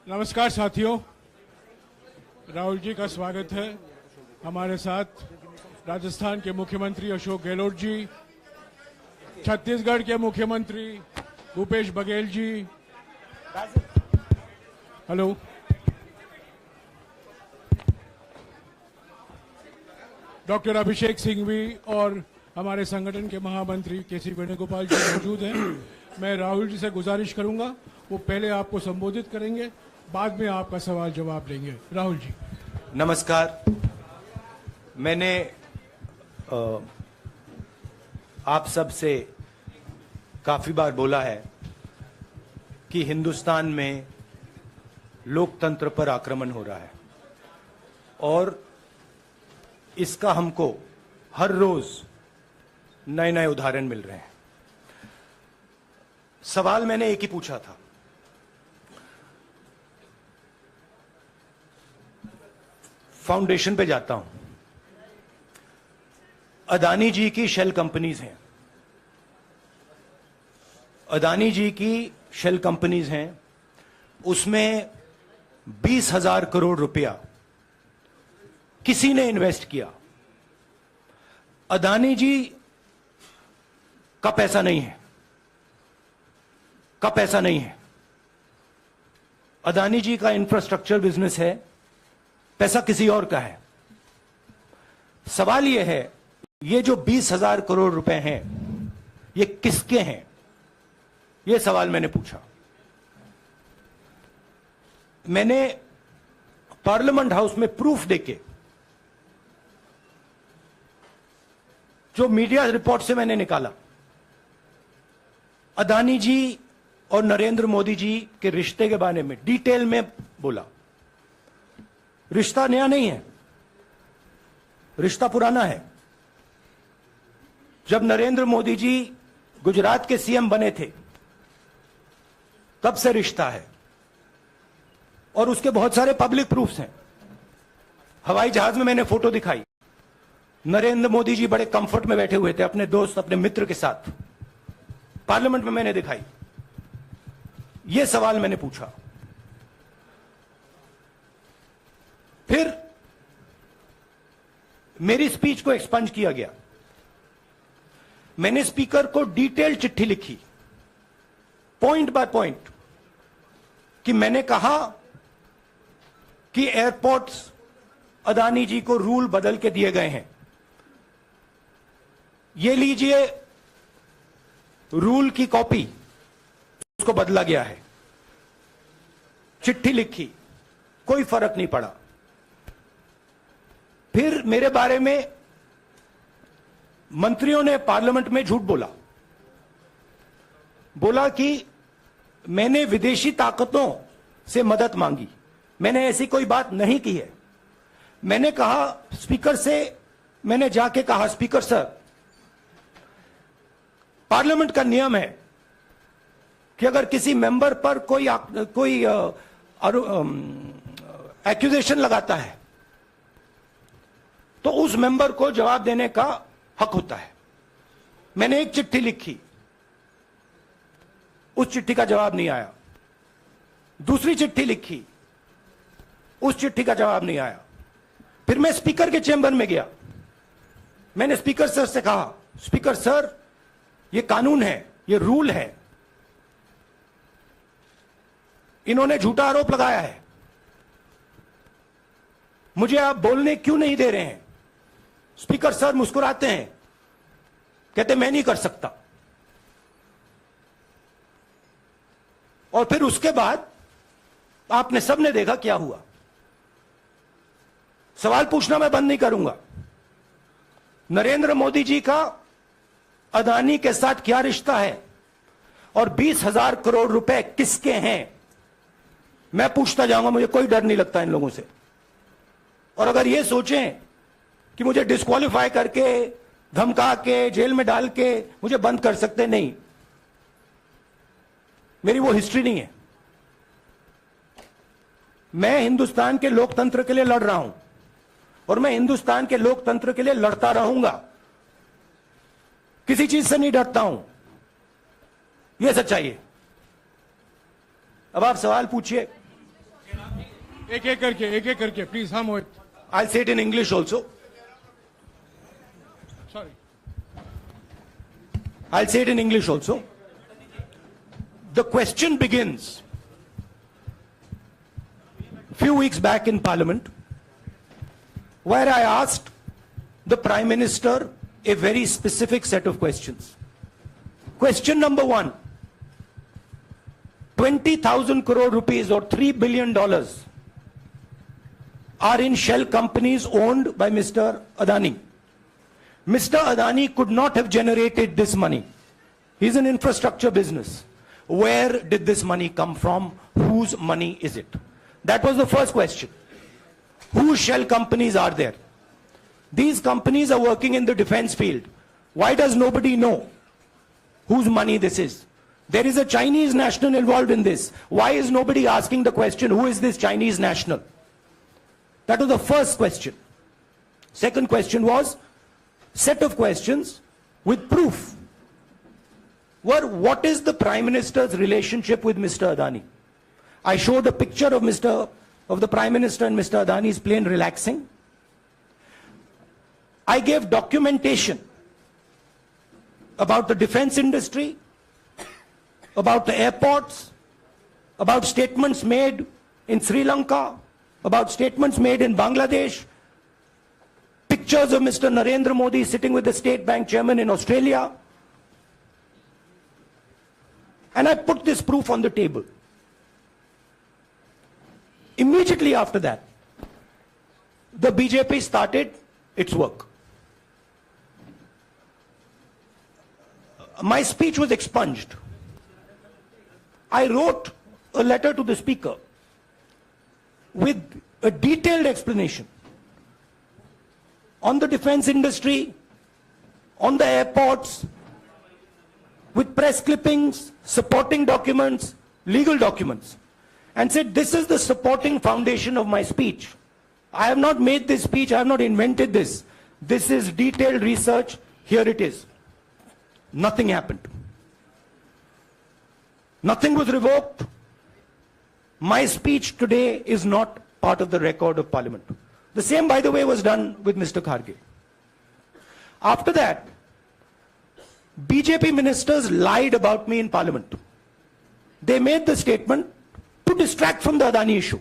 नमस्कार साथियों, राहुल जी का स्वागत है। हमारे साथ राजस्थान के मुख्यमंत्री अशोक गहलोत जी, छत्तीसगढ़ के मुख्यमंत्री भूपेश बघेल जी, हेलो, डॉक्टर अभिषेक सिंघवी और हमारे संगठन के महामंत्री केसी वेणुगोपाल जी मौजूद हैं। मैं राहुल जी से गुजारिश करूंगा, वो पहले आपको संबोधित करेंगे, बाद में आपका सवाल जवाब लेंगे। राहुल जी। नमस्कार। मैंने आप सब से काफी बार बोला है कि हिंदुस्तान में लोकतंत्र पर आक्रमण हो रहा है और इसका हमको हर रोज नए नए उदाहरण मिल रहे हैं। सवाल मैंने एक ही पूछा था, फाउंडेशन पे जाता हूं, अदानी जी की शेल कंपनीज हैं, अदानी जी की शेल कंपनीज हैं, उसमें 20,000 करोड़ रुपया किसी ने इन्वेस्ट किया। अदानी जी का पैसा नहीं है, का पैसा नहीं है। अदानी जी का इंफ्रास्ट्रक्चर बिजनेस है, पैसा किसी और का है। सवाल यह है, ये जो 20,000 करोड़ रुपए हैं, ये किसके हैं? यह सवाल मैंने पूछा। मैंने पार्लियामेंट हाउस में प्रूफ देके, जो मीडिया रिपोर्ट से मैंने निकाला, अदानी जी और नरेंद्र मोदी जी के रिश्ते के बारे में डिटेल में बोला। रिश्ता नया नहीं है, रिश्ता पुराना है। जब नरेंद्र मोदी जी गुजरात के सीएम बने थे, तब से रिश्ता है और उसके बहुत सारे पब्लिक प्रूफ्स हैं। हवाई जहाज में मैंने फोटो दिखाई, नरेंद्र मोदी जी बड़े कंफर्ट में बैठे हुए थे अपने दोस्त, अपने मित्र के साथ। पार्लियामेंट में मैंने दिखाई। यह सवाल मैंने पूछा। फिर मेरी स्पीच को एक्सपंज किया गया। मैंने स्पीकर को डिटेल चिट्ठी लिखी, पॉइंट बाय पॉइंट, कि मैंने कहा कि एयरपोर्ट्स अदानी जी को रूल बदल के दिए गए हैं। ये लीजिए रूल की कॉपी, उसको बदला गया है। चिट्ठी लिखी, कोई फर्क नहीं पड़ा। फिर मेरे बारे में मंत्रियों ने पार्लियामेंट में झूठ बोला, बोला कि मैंने विदेशी ताकतों से मदद मांगी। मैंने ऐसी कोई बात नहीं की है। मैंने कहा स्पीकर से, मैंने जाके कहा, स्पीकर सर, पार्लियामेंट का नियम है कि अगर किसी मेंबर पर कोई एक्यूजेशन लगाता है तो उस मेंबर को जवाब देने का हक होता है। मैंने एक चिट्ठी लिखी, उस चिट्ठी का जवाब नहीं आया। दूसरी चिट्ठी लिखी, उस चिट्ठी का जवाब नहीं आया। फिर मैं स्पीकर के चेंबर में गया। मैंने स्पीकर सर से कहा, स्पीकर सर, यह कानून है, यह रूल है, इन्होंने झूठा आरोप लगाया है, मुझे आप बोलने क्यों नहीं दे रहे हैं? स्पीकर सर मुस्कुराते हैं, कहते मैं नहीं कर सकता। और फिर उसके बाद आपने सबने देखा क्या हुआ। सवाल पूछना मैं बंद नहीं करूंगा। नरेंद्र मोदी जी का अदानी के साथ क्या रिश्ता है और 20,000 करोड़ रुपए किसके हैं, मैं पूछता जाऊंगा। मुझे कोई डर नहीं लगता इन लोगों से। और अगर ये सोचें कि मुझे डिस्क्वालीफाई करके, धमका के, जेल में डाल के मुझे बंद कर सकते, नहीं, मेरी वो हिस्ट्री नहीं है। मैं हिंदुस्तान के लोकतंत्र के लिए लड़ रहा हूं और मैं हिंदुस्तान के लोकतंत्र के लिए लड़ता रहूंगा। किसी चीज से नहीं डरता हूं, यह सच्चाई है। अब आप सवाल पूछिए। एक एक करके प्लीज. हाँ मोहित. I'll say it in English also. Sorry. I'll say it in English also. The question begins. A few weeks back in Parliament, where I asked the Prime Minister a very specific set of questions. Question number one, 20,000 crore rupees or $3 billion are in shell companies owned by Mr. Adani. Mr. Adani could not have generated this money. He's an infrastructure business. Where did this money come from? Whose money is it? That was the first question. Whose shell companies are there? These companies are working in the defense field. Why does nobody know whose money this is? There is a Chinese national involved in this. Why is nobody asking the question, who is this Chinese national? That was the first question. Second question was, set of questions with proof. What is the Prime Minister's relationship with Mr. Adani? I showed a picture of the Prime Minister and Mr. Adani's plane relaxing. I gave documentation about the defense industry, about the airports, about statements made in Sri Lanka, about statements made in Bangladesh, pictures of Mr. Narendra Modi sitting with the State Bank chairman in Australia. And I put this proof on the table. Immediately after that, the BJP started its work. My speech was expunged. I wrote a letter to the Speaker with a detailed explanation on the defense industry, on the airports, with press clippings, supporting documents, legal documents, and said, this is the supporting foundation of my speech. I have not made this speech, I have not invented this. This is detailed research, here it is. Nothing happened. Nothing was revoked. My speech today is not part of the record of Parliament. The same, by the way, was done with Mr. Kharge. After that, BJP ministers lied about me in Parliament. They made the statement to distract from the Adani issue.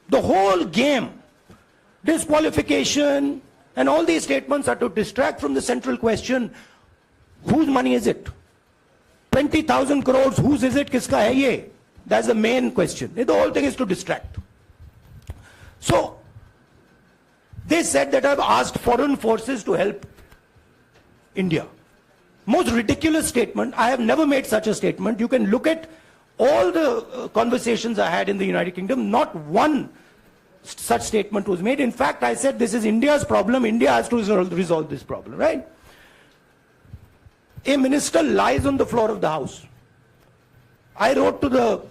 The whole game, disqualification, and all these statements are to distract from the central question, whose money is it? 20,000 crores, whose is it? Kiska hai ye? That's the main question. The whole thing is to distract. So, they said that I've asked foreign forces to help India. Most ridiculous statement. I have never made such a statement. You can look at all the conversations I had in the United Kingdom. Not one such statement was made. In fact, I said this is India's problem. India has to resolve this problem, right? A minister lies on the floor of the House. I wrote to the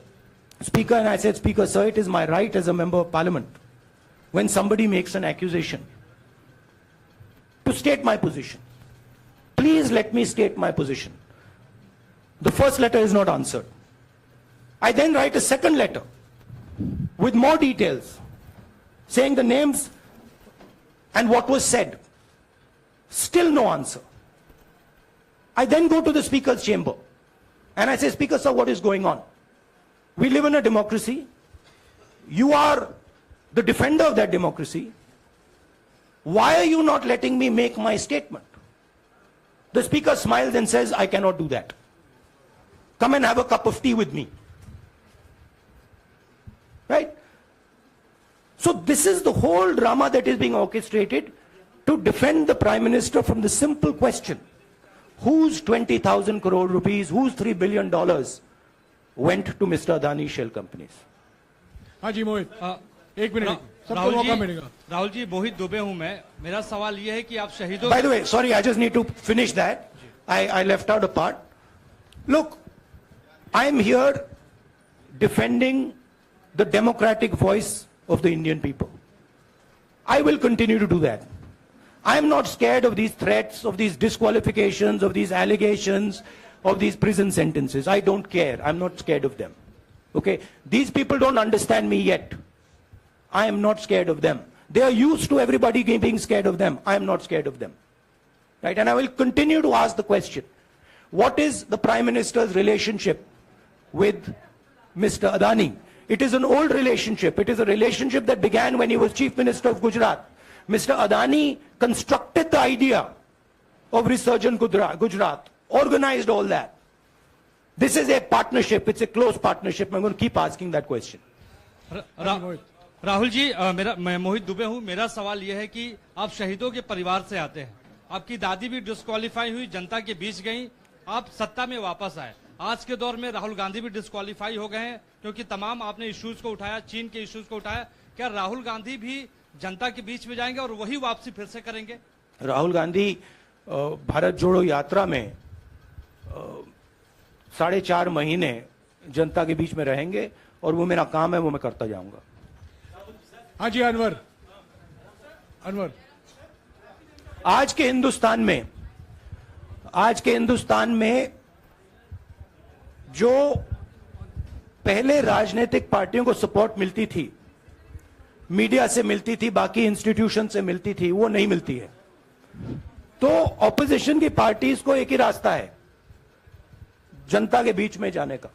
Speaker and I said, Speaker, sir, it is my right as a member of Parliament, when somebody makes an accusation, to state my position. Please let me state my position. The first letter is not answered. I then write a second letter with more details, saying the names and what was said. Still no answer. I then go to the Speaker's chamber and I say, Speaker, sir, what is going on? We live in a democracy. You are the defender of that democracy. Why are you not letting me make my statement? The Speaker smiles and says, I cannot do that. Come and have a cup of tea with me. Right? So this is the whole drama that is being orchestrated to defend the Prime Minister from the simple question, whose 20,000 crore rupees, whose $3 billion went to Mr. Adani shell companies? हाँ जी मोहित, एक minute, सबको मौका मिलेगा. राहुल जी, मोहित दुबे हूं मैं. मेरा सवाल ये है कि आप शहीदों. By the way, sorry, I just need to finish that. I left out a part. Look, I am here defending the democratic voice of the Indian people. I will continue to do that. I am not scared of these threats, of these disqualifications, of these allegations, of these prison sentences. I don't care. I'm not scared of them. Okay? These people don't understand me yet. I am not scared of them. They are used to everybody being scared of them. I am not scared of them. Right? And I will continue to ask the question, what is the Prime Minister's relationship with Mr. Adani? It is an old relationship. It is a relationship that began when he was Chief Minister of Gujarat. Mr. Adani constructed the idea of Resurgent Gujarat, organized all that. This is a partnership. It's a close partnership. I'm going to keep asking that question. Rahul ji, मैं मोहित दुबे हूं। मेरा सवाल यह है कि आप शहीदों के परिवार से आते हैं। आपकी दादी भी डिस्क्वालीफाई हुई, जनता के बीच गई, आप सत्ता में वापस आए। आज के दौर में राहुल गांधी भी डिस्क्वालीफाई हो गए हैं क्योंकि तमाम आपने इश्यूज को उठाया, चीन के इश्यूज को उठाया। क्या राहुल गांधी भी जनता के बीच में जाएंगे और वही वापसी फिर से करेंगे? राहुल गांधी भारत जोड़ो यात्रा में 4.5 महीने जनता के बीच में रहेंगे और वो मेरा काम है, वो मैं करता जाऊंगा। हाँ जी, अनवर। आज के हिंदुस्तान में जो पहले राजनीतिक पार्टियों को सपोर्ट मिलती थी, मीडिया से मिलती थी, बाकी इंस्टीट्यूशन से मिलती थी, वो नहीं मिलती है। तो ऑपोजिशन की पार्टीज को एक ही रास्ता है, जनता के बीच में जाने का।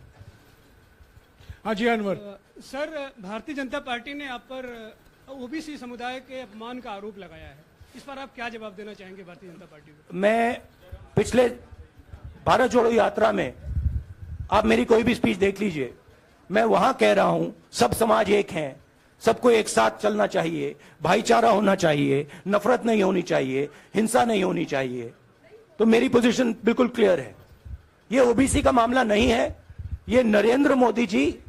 हाँ जी, अनवर। सर, भारतीय जनता पार्टी ने आप पर ओबीसी समुदाय के अपमान का आरोप लगाया है। इस पर आप क्या जवाब देना चाहेंगे भारतीय जनता पार्टी को? मैं पिछले भारत जोड़ो यात्रा में, आप मेरी कोई भी स्पीच देख लीजिए, मैं वहां कह रहा हूं सब समाज एक हैं, सबको एक साथ चलना चाहिए, भाईचारा होना चाहिए, नफरत नहीं होनी चाहिए, हिंसा नहीं होनी चाहिए। तो मेरी पोजीशन बिल्कुल क्लियर है। ये ओबीसी का मामला नहीं है, ये नरेंद्र मोदी जी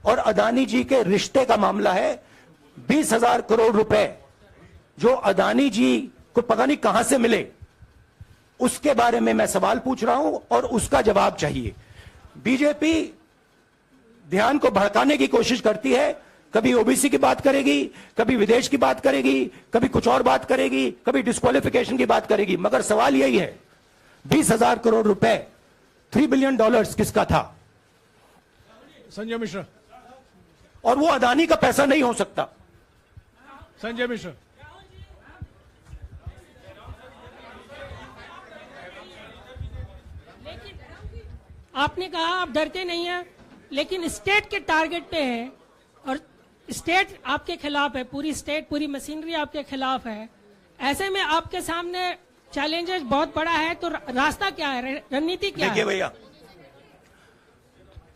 और अदानी जी के रिश्ते का मामला है। 20,000 करोड़ रुपए जो अदानी जी को पता नहीं कहां से मिले, उसके बारे में मैं सवाल पूछ रहा हूं और उसका जवाब चाहिए। बीजेपी ध्यान को भड़काने की कोशिश करती है, कभी ओबीसी की बात करेगी, कभी विदेश की बात करेगी, कभी कुछ और बात करेगी, कभी डिस्क्वालिफिकेशन की बात करेगी, मगर सवाल यही है 20,000 करोड़ रुपए, $3 बिलियन किसका था? संजय मिश्रा। और वो अदानी का पैसा नहीं हो सकता। संजय मिश्रा। आपने कहा आप डरते नहीं हैं, लेकिन स्टेट के टारगेट पे हैं और स्टेट आपके खिलाफ है, पूरी स्टेट, पूरी मशीनरी आपके खिलाफ है। ऐसे में आपके सामने चैलेंजेस बहुत बड़ा है, तो रास्ता क्या है, रणनीति क्या है? देखिए भैया,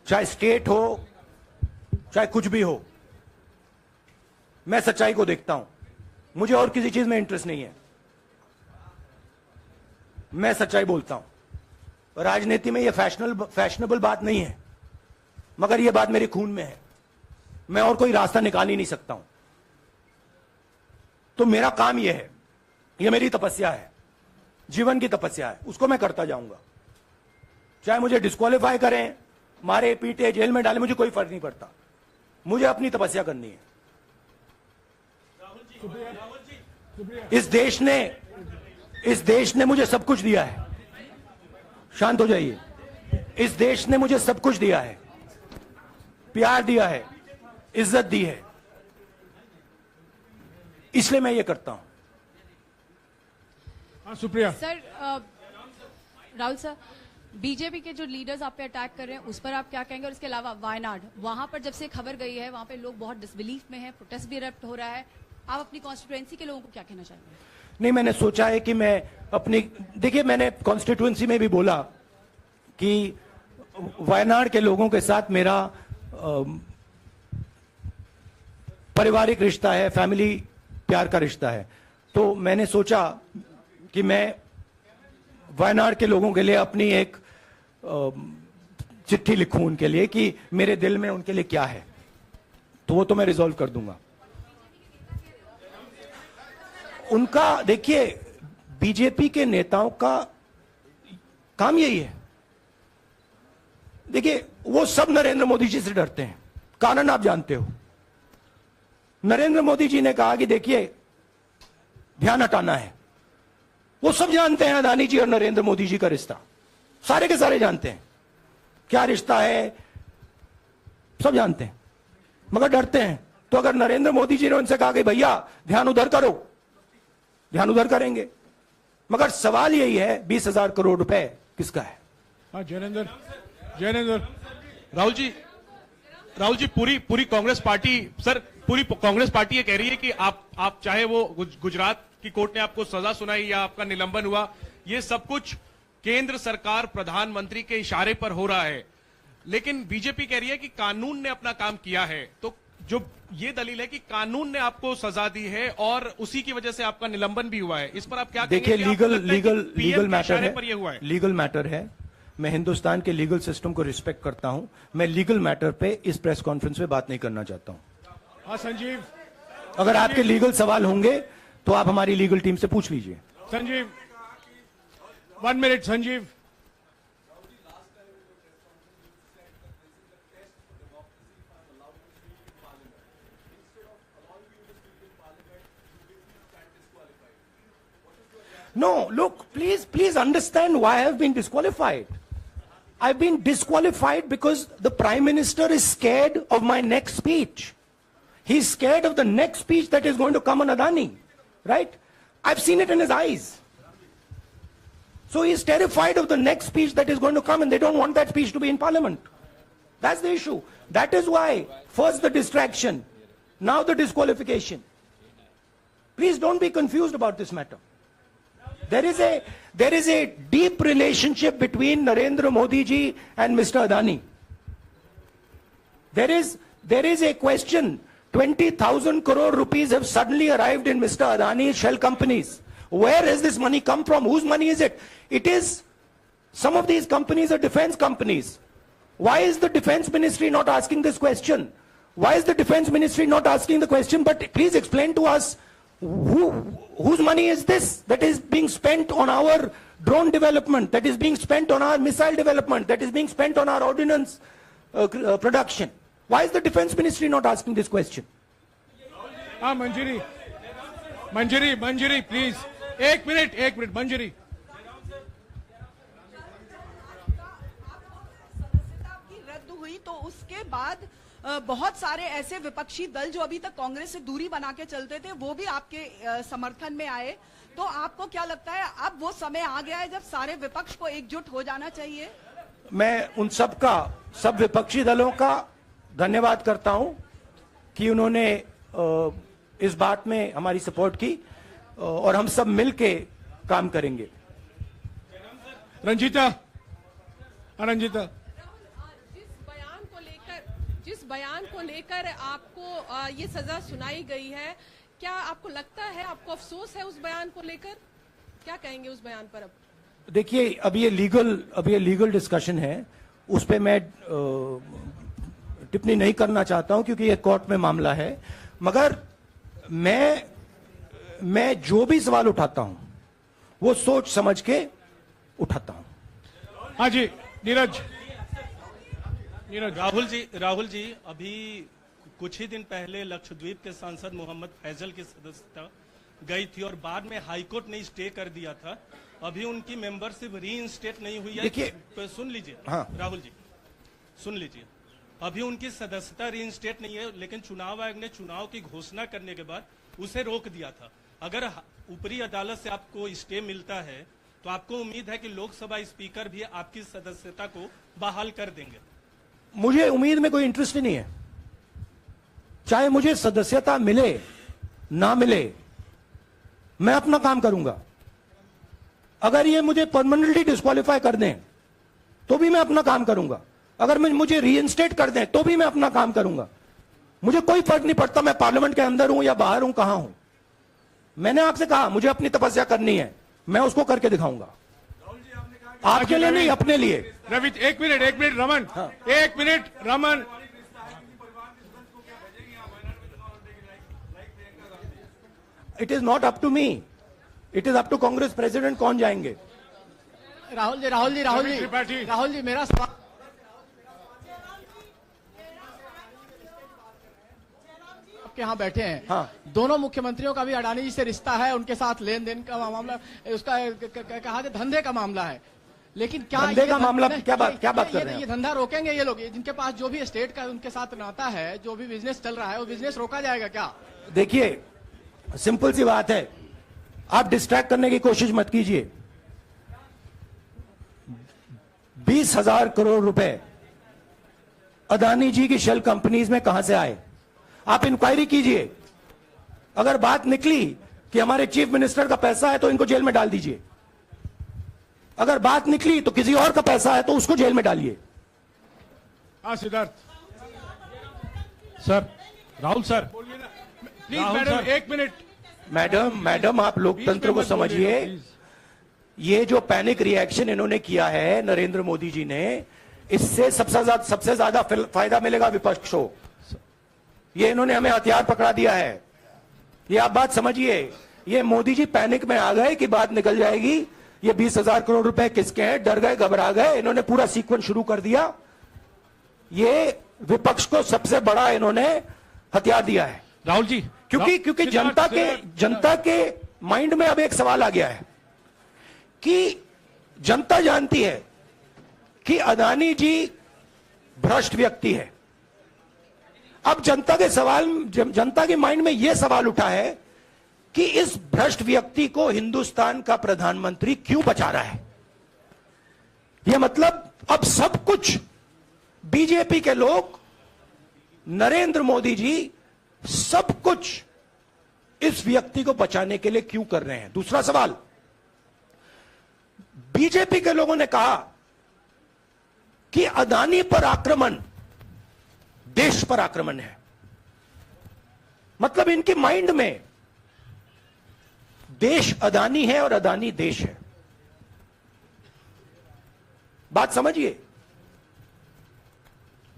चाहे स्टेट हो, चाहे कुछ भी हो, मैं सच्चाई को देखता हूं। मुझे और किसी चीज में इंटरेस्ट नहीं है, मैं सच्चाई बोलता हूं। राजनीति में यह फैशनेबल बात नहीं है, मगर यह बात मेरे खून में है। मैं और कोई रास्ता निकाल ही नहीं सकता हूं। तो मेरा काम यह है, यह मेरी तपस्या है, जीवन की तपस्या है, उसको मैं करता जाऊंगा। चाहे मुझे डिस्क्वालीफाई करें, मारे पीटे, जेल में डाले, मुझे कोई फर्क नहीं पड़ता। मुझे अपनी तपस्या करनी है। इस देश ने मुझे सब कुछ दिया है। शांत हो जाइए। इस देश ने मुझे सब कुछ दिया है, प्यार दिया है, इज्जत दी है, इसलिए मैं ये करता हूं। हाँ, Supriya. Sir, Rahul sir, BJP के जो लीडर्स आप पे अटैक कर रहे हैं उस पर आप क्या कहेंगे? और इसके अलावा वायनाड, वहां पर जब से खबर गई है, वहां पे लोग बहुत डिसबिलीफ में हैं, प्रोटेस्ट भी इरप्ट हो रहा है, आप अपनी कॉन्स्टिट्यूएंसी के लोगों को क्या कहना चाहेंगे? नहीं, मैंने सोचा है कि मैं अपनी, देखिए मैंने कॉन्स्टिट्यूएंसी में भी बोला कि वायनाड के लोगों के साथ मेरा पारिवारिक रिश्ता है, फैमिली प्यार का रिश्ता है। तो मैंने सोचा कि मैं वायनाड के लोगों के लिए अपनी एक चिट्ठी लिखूं उनके लिए कि मेरे दिल में उनके लिए क्या है। तो वो तो मैं रिजॉल्व कर दूंगा। उनका, देखिए, बीजेपी के नेताओं का काम यही है। देखिए, वो सब नरेंद्र मोदी जी से डरते हैं, कारण आप जानते हो। नरेंद्र मोदी जी ने कहा कि देखिए ध्यान हटाना है। वो सब जानते हैं अदानी जी और नरेंद्र मोदी जी का रिश्ता, सारे के सारे जानते हैं क्या रिश्ता है, सब जानते हैं, मगर डरते हैं तो अगर नरेंद्र मोदी जी ने उनसे कहा कि भैया ध्यान उधर करो, ध्यान उधर करेंगे। मगर सवाल यही है 20,000 करोड़ रुपए किसका है? हाँ जैनेंद्र राहुल जी पूरी कांग्रेस पार्टी, सर पूरी कांग्रेस पार्टी ये कह रही है कि आप चाहे वो गुजरात की कोर्ट ने आपको सजा सुनाई या आपका निलंबन हुआ, ये सब कुछ केंद्र सरकार प्रधानमंत्री के इशारे पर हो रहा है। लेकिन बीजेपी कह रही है कि कानून ने अपना काम किया है। तो जो ये दलील है कि कानून ने आपको सजा दी है और उसी की वजह से आपका निलंबन भी हुआ है, इस पर आप क्या देखिए, लीगल मैटर है, पर ये हुआ है? लीगल मैटर है। मैं हिंदुस्तान के लीगल सिस्टम को रिस्पेक्ट करता हूं। मैं लीगल मैटर पे इस प्रेस कॉन्फ्रेंस में बात नहीं करना चाहता हूं। हाँ संजीव, अगर आपके लीगल सवाल होंगे तो आप हमारी लीगल टीम से पूछ लीजिए। Sanjeev 1 minute. Sanjeev, No, look, please understand why I have been disqualified. I've been disqualified because the Prime Minister is scared of my next speech. He's scared of the next speech that is going to come on Adani, right? I've seen it in his eyes. So he's terrified of the next speech that is going to come, and they don't want that speech to be in Parliament. That's the issue. That is why, first the distraction, now the disqualification. Please don't be confused about this matter. There is a deep relationship between Narendra Modi ji and Mr. Adani. There is a question. 20,000 crore rupees have suddenly arrived in Mr. Adani's shell companies. Where has this money come from? Whose money is it? It is, some of these companies are defense companies. Why is the defense ministry not asking this question? Why is the defense ministry not asking the question? But please explain to us, whose money is this that is being spent on our drone development, that is being spent on our missile development, that is being spent on our ordnance production? Why is the defense ministry not asking this question? हाँ मंजरी please, एक minute मंजरी। रद्द हुई तो उसके बाद बहुत सारे ऐसे विपक्षी दल जो अभी तक कांग्रेस से दूरी बना के चलते थे, वो भी आपके समर्थन में आए। तो आपको क्या लगता है अब वो समय आ गया है जब सारे विपक्ष को एकजुट हो जाना चाहिए? मैं उन सब विपक्षी दलों का धन्यवाद करता हूं कि उन्होंने इस बात में हमारी सपोर्ट की और हम सब मिलके काम करेंगे। रंजीता, जिस बयान को लेकर आपको ये सजा सुनाई गई है, क्या आपको लगता है, आपको अफसोस है उस बयान को लेकर? क्या कहेंगे उस बयान पर? अब देखिए, अब ये लीगल डिस्कशन है, उस पे मैं टिप्पणी नहीं करना चाहता हूं क्योंकि ये कोर्ट में मामला है। मगर मैं जो भी सवाल उठाता हूं वो सोच समझ के उठाता हूं। हाँ जी, नीरज। राहुल जी अभी कुछ ही दिन पहले लक्षद्वीप के सांसद मोहम्मद फैजल की सदस्यता गई थी और बाद में हाईकोर्ट ने स्टे कर दिया था। अभी उनकी मेंबरशिप रीइंस्टेट नहीं हुई है। देखिए, सुन लीजिए। हाँ। राहुल जी सुन लीजिए, अभी उनकी सदस्यता रीइंस्टेट नहीं है, लेकिन चुनाव आयोग ने चुनाव की घोषणा करने के बाद उसे रोक दिया था। अगर ऊपरी अदालत से आपको स्टे मिलता है तो आपको उम्मीद है कि लोकसभा स्पीकर भी आपकी सदस्यता को बहाल कर देंगे? मुझे उम्मीद में कोई इंटरेस्ट ही नहीं है। चाहे मुझे सदस्यता मिले ना मिले, मैं अपना काम करूंगा। अगर ये मुझे परमानेंटली डिस्क्वालीफाई कर दें तो भी मैं अपना काम करूंगा। अगर मुझे रीइंस्टेट कर दें तो भी मैं अपना काम करूंगा। मुझे कोई फर्क नहीं पड़ता मैं पार्लियामेंट के अंदर हूं या बाहर हूं, कहां हूं। मैंने आपसे कहा मुझे अपनी तपस्या करनी है, मैं उसको करके दिखाऊंगा। आपके लिए नहीं, अपने लिए। रवि, एक मिनट रमन। हाँ। एक minute Raman. It is not up to me, it is up to Congress president कौन जाएंगे। राहुल जी मेरा सवाल, आपके यहाँ बैठे हैं। हाँ। दोनों मुख्यमंत्रियों का भी अडानी जी से रिश्ता है, उनके साथ लेन देन का मामला, उसका कहा धंधे का मामला है। लेकिन क्या धंधे का मामला क्या बात कर रहे हैं ये धंधा रोकेंगे ये लोग? जिनके पास जो भी स्टेट का उनके साथ नाता है, जो भी बिजनेस चल रहा है, वो बिजनेस रोका जाएगा क्या? देखिए, सिंपल सी बात है, आप डिस्ट्रैक्ट करने की कोशिश मत कीजिए। 20,000 करोड़ रुपए अदानी जी की शेल कंपनीज में कहां से आए? आप इंक्वायरी कीजिए। अगर बात निकली कि हमारे चीफ मिनिस्टर का पैसा है तो इनको जेल में डाल दीजिए। अगर बात निकली तो किसी और का पैसा है तो उसको जेल में डालिए। Siddharth sir, Rahul sir, please madam, 1 minute. Madam आप लोकतंत्र को समझिए। ये जो पैनिक रिएक्शन इन्होंने किया है नरेंद्र मोदी जी ने, इससे सबसे ज्यादा फायदा मिलेगा विपक्ष को। ये इन्होंने हमें हथियार पकड़ा दिया है। ये आप बात समझिए। ये मोदी जी पैनिक में आ गए कि बात निकल जाएगी, ये 20,000 करोड़ रुपए किसके हैं, डर गए, घबरा गए। इन्होंने पूरा सीक्वेंस शुरू कर दिया। ये विपक्ष को सबसे बड़ा इन्होंने हथियार दिया है राहुल जी, क्योंकि जनता के माइंड में अब एक सवाल आ गया है कि जनता जानती है कि अदानी जी भ्रष्ट व्यक्ति है। अब जनता के माइंड में यह सवाल उठा है कि इस भ्रष्ट व्यक्ति को हिंदुस्तान का प्रधानमंत्री क्यों बचा रहा है। यह मतलब अब सब कुछ बीजेपी के लोग, नरेंद्र मोदी जी सब कुछ इस व्यक्ति को बचाने के लिए क्यों कर रहे हैं। दूसरा सवाल, बीजेपी के लोगों ने कहा कि अदानी पर आक्रमण देश पर आक्रमण है। मतलब इनके माइंड में देश अदानी है और अदानी देश है। बात समझिए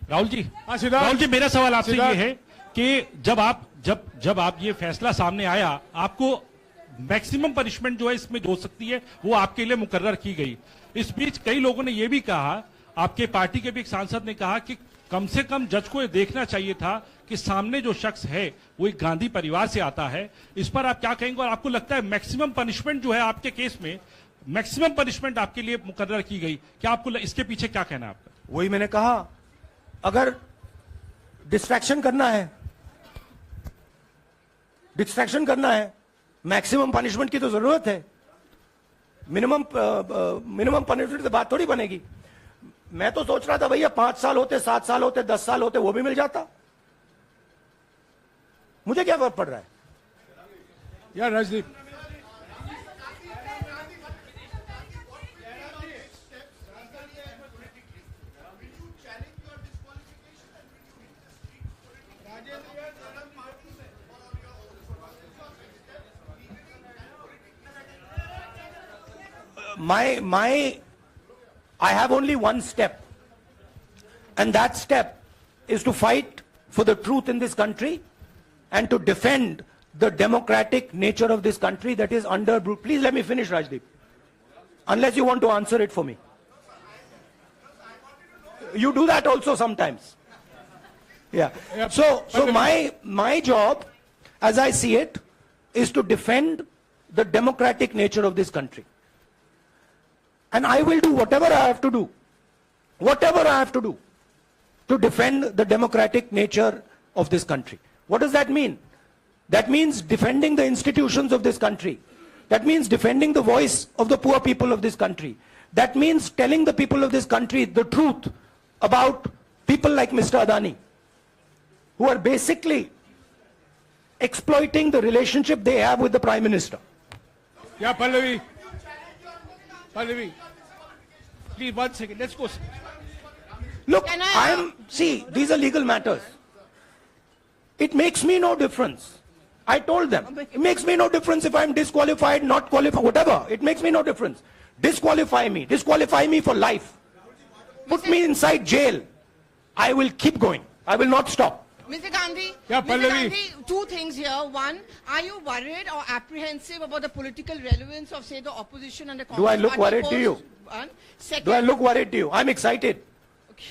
राहुल जी, मेरा सवाल आपसे ये है कि जब आप ये फैसला सामने आया, आपको मैक्सिमम पनिशमेंट जो है इसमें जो हो सकती है वो आपके लिए मुकर्रर की गई। इस बीच कई लोगों ने यह भी कहा, आपके पार्टी के भी एक सांसद ने कहा कि कम से कम जज को यह देखना चाहिए था कि सामने जो शख्स है वो एक गांधी परिवार से आता है। इस पर आप क्या कहेंगे? और आपको लगता है मैक्सिमम पनिशमेंट जो है आपके केस में, मैक्सिमम पनिशमेंट आपके लिए मुकर्रर की गई, क्या आपको इसके पीछे क्या कहना है आपका? वही मैंने कहा, अगर डिस्ट्रैक्शन करना है, मैक्सिमम पनिशमेंट की तो जरूरत है। मिनिमम पनिशमेंट से बात थोड़ी बनेगी। मैं तो सोच रहा था भैया 5 साल होते, 7 साल होते, 10 साल होते, वो भी मिल जाता। मुझे क्या फर्क पड़ रहा है यार Rajdeep. I have only one step, and that step is to fight for the truth in this country and to defend the democratic nature of this country that is under. Please let me finish, Rajdeep, unless you want to answer it for me. You do that also sometimes. Yeah. So my job, as I see it, is to defend the democratic nature of this country. And I will do whatever I have to do to defend the democratic nature of this country. What does that mean? That means defending the institutions of this country. That means defending the voice of the poor people of this country. That means telling the people of this country the truth about people like Mr. Adani, who are basically exploiting the relationship they have with the Prime Minister. Yeah, Pallavi, please 1 second, let's go. Look, see, these are legal matters. It makes me no difference. I told them, it makes me no difference if I'm disqualified, not qualified, whatever. It makes me no difference. Disqualify me for life. Put me inside jail. I will keep going. I will not stop. Mr. Gandhi, Yeah, Mr. Pallavi. Gandhi, 2 things here. One, are you worried or apprehensive about the political relevance of, say, the opposition and the Congress Do I look party worried to post? you? One. Second, Do I look worried to you? I'm excited.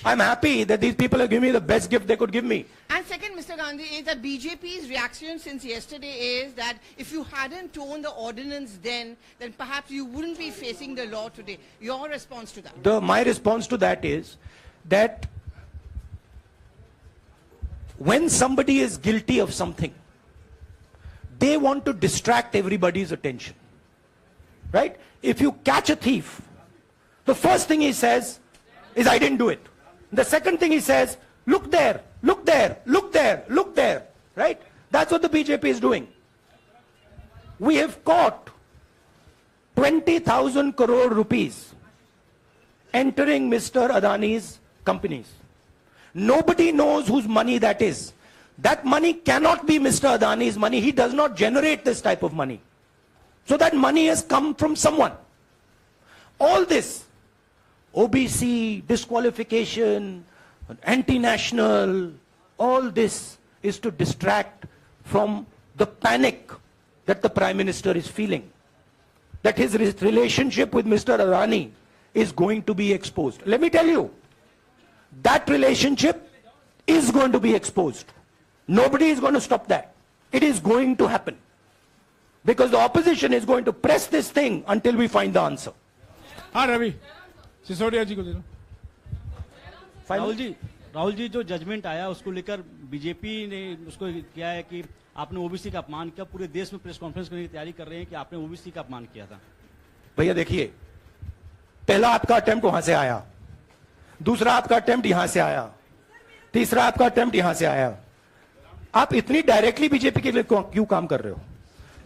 I'm happy that these people have given me the best gift they could give me. And second, Mr. Gandhi, is that BJP's reaction since yesterday is that if you hadn't torn the ordinance then perhaps you wouldn't be facing the law today. Your response to that? My response to that is that when somebody is guilty of something, they want to distract everybody's attention. Right? If you catch a thief, the first thing he says is, I didn't do it. The second thing he says, look there, look there, look there, look there. Right? That's what the BJP is doing. We have caught 20,000 crore rupees entering Mr. Adani's companies. Nobody knows whose money that is. That money cannot be Mr. Adani's money. He does not generate this type of money. So that money has come from someone. All this, OBC, disqualification, anti-national, all this is to distract from the panic that the Prime Minister is feeling. That his relationship with Mr. Adani is going to be exposed. Let me tell you, that relationship is going to be exposed. Nobody is going to stop that. It is going to happen. Because the opposition is going to press this thing until we find the answer. हाँ रवि सिसोदिया जी को दे दो। राहुल जी जो judgement आया उसको लेकर BJP ने उसको किया है कि आपने ओबीसी का अपमान किया। पूरे देश में प्रेस कॉन्फ्रेंस करने की तैयारी कर रहे हैं कि आपने ओबीसी का अपमान किया था। भैया देखिए, पहला आपका अटेम्प्ट वहां से आया, दूसरा आपका अटेम्प्ट यहां से आया, तीसरा आपका अटेम्प्ट यहां से आया। आप इतनी डायरेक्टली बीजेपी के लिए क्यों काम कर रहे हो?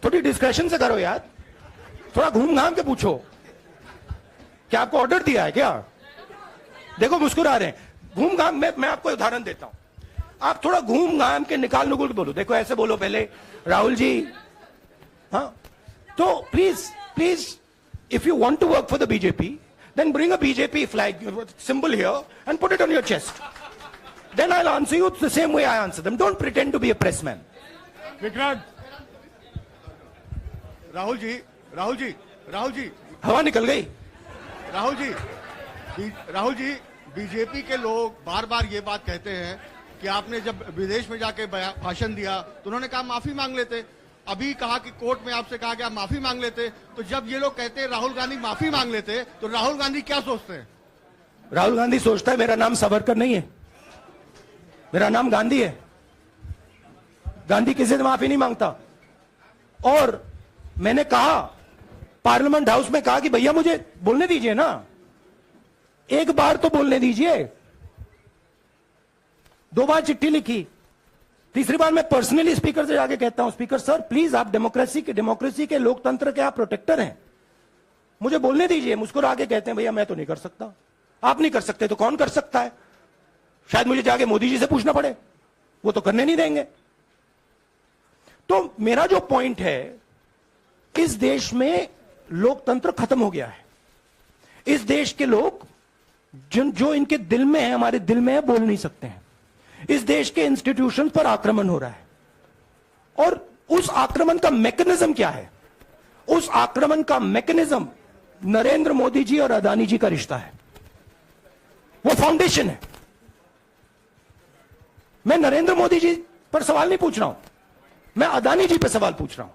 थोड़ी डिस्कशन से करो यार, थोड़ा घूम घाम के पूछो। क्या आपको ऑर्डर दिया है क्या? देखो मुस्कुरा रहे हैं। घूम घाम मैं आपको उदाहरण देता हूं, आप थोड़ा घूम घाम के निकाल नुकुल के बोलो। देखो ऐसे बोलो पहले, राहुल जी, हाँ तो please if you want to work for the BJP, then bring a BJP flag symbol here and put it on your chest. Then I'll answer you the same way I answer them. Don't pretend to be a press man. Vikrant, Rahul ji हवा निकल गई। Rahul ji BJP के लोग बार बार ये बात कहते हैं कि आपने जब विदेश में जाके भाषण दिया तो उन्होंने कहा माफी मांग लेते। अभी कहा कि कोर्ट में आपसे कहा गया माफी मांग लेते। तो जब ये लोग कहते हैं राहुल गांधी माफी मांग लेते, तो राहुल गांधी क्या सोचते हैं? राहुल गांधी सोचता है मेरा नाम सावरकर नहीं है, मेरा नाम गांधी है। गांधी किसी से माफी नहीं मांगता। और मैंने कहा, पार्लियामेंट हाउस में कहा कि भैया मुझे बोलने दीजिए ना, एक बार तो बोलने दीजिए। 2 बार चिट्ठी लिखी, तीसरी बार मैं पर्सनली स्पीकर से जाके कहता हूं, स्पीकर सर प्लीज, आप डेमोक्रेसी के लोकतंत्र के आप प्रोटेक्टर हैं, मुझे बोलने दीजिए। मुस्कुरा के कहते हैं भैया मैं तो नहीं कर सकता। आप नहीं कर सकते तो कौन कर सकता है? शायद मुझे जाके मोदी जी से पूछना पड़े, वो तो करने नहीं देंगे। तो मेरा जो पॉइंट है, इस देश में लोकतंत्र खत्म हो गया है। इस देश के लोग जो इनके दिल में है, हमारे दिल में है, बोल नहीं सकते हैं। इस देश के इंस्टीट्यूशंस पर आक्रमण हो रहा है। और उस आक्रमण का मैकेनिज्म क्या है? उस आक्रमण का मैकेनिज्म नरेंद्र मोदी जी और अदानी जी का रिश्ता है, वो फाउंडेशन है। मैं नरेंद्र मोदी जी पर सवाल नहीं पूछ रहा हूं, मैं अदानी जी पर सवाल पूछ रहा हूं।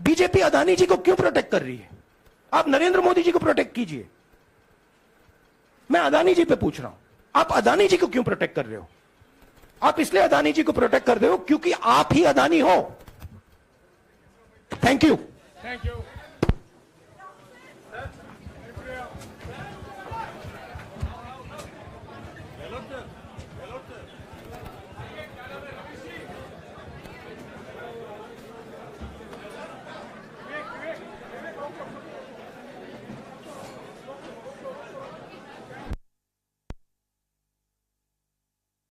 बीजेपी अदानी जी को क्यों प्रोटेक्ट कर रही है? आप नरेंद्र मोदी जी को प्रोटेक्ट कीजिए। मैं अदानी जी पे पूछ रहा हूं, आप अदानी जी को क्यों प्रोटेक्ट कर रहे हो? आप इसलिए अदानी जी को प्रोटेक्ट कर रहे हो क्योंकि आप ही अदानी हो। Thank you.